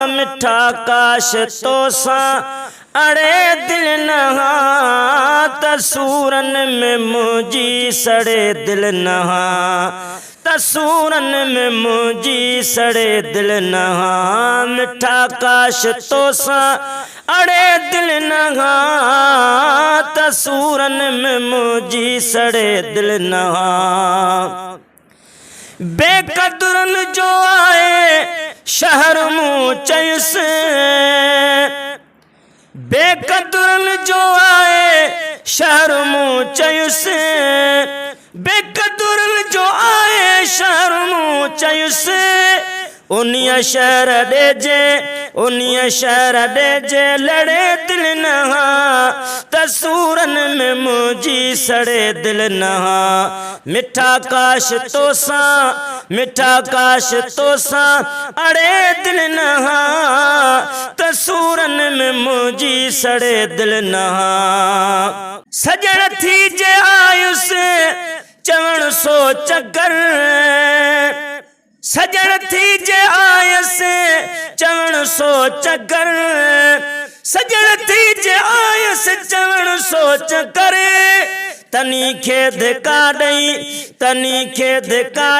मिठा काश तो सा अड़े दिल नहा तसूरन में मुझी सड़े दिल नहा तसूरन में मुझी सड़े दिल नहा मिठा काश तो सा अड़े दिल नहा तसूरन में मुझी सड़े दिल नहा बेकदरन जो आए शहर मुँह चयुस बेकदरन जो आए शहर मुँह चयुस बेकदरन जो आए शहर मुँह चयुस उन्हीं शहर दे जे उन्हीं शहर दे जे लड़े दिल नहा तसूरन में मुझी सड़े दिल नहा मिठा काश तो सा मिठा काश तो सा अड़े दिल नहा तसूरन में मुझी सड़े दिल नहा सजण थी जे आयुस चवण सो चकर सजण थी जे आयस चवण सो चकर सजण थी जे आयस चवण सो चकर तनी खेद का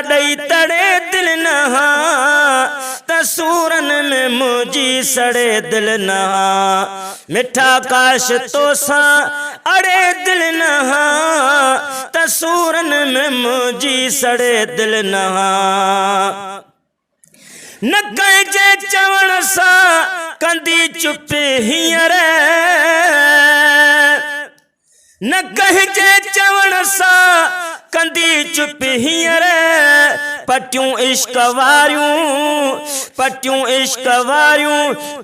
डई तड़े दिल नहा तसूरन में मुझी सड़े दिल नहा मिठा काश तो सा अड़े दिल नहा तसूरन में मुझी सड़े दिल नहा न कजे चवण सा कंदी चुप हींअर न कजे चवण सा कंदी चुप हींअर पटियूं इश्क वारियूं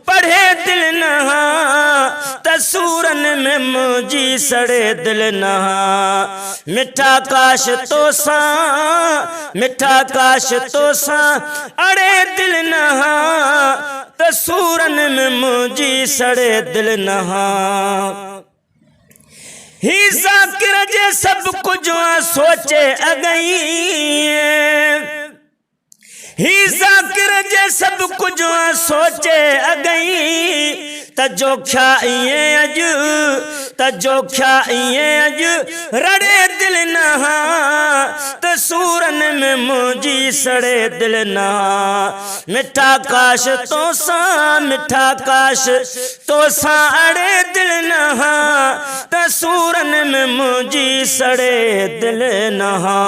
पढ़े दिल नहा तसूरन में मुझी सड़े दिल नहा मिठा काश तो सा अड़े दिल नहा तसूरन में मुझी सड़े दिल नहा ही ज़ाकिर जे सब कुछ सोचे अगई ही ज़ाकिर जे सब कुछ सोचे अगई तजोख्या अज रड़े दिल नहा तसूरन में मुझी सड़े दिल नहा मिठा काश तो सा अड़े दिल नहा तसूरन में मुझी सड़े दिल नहा।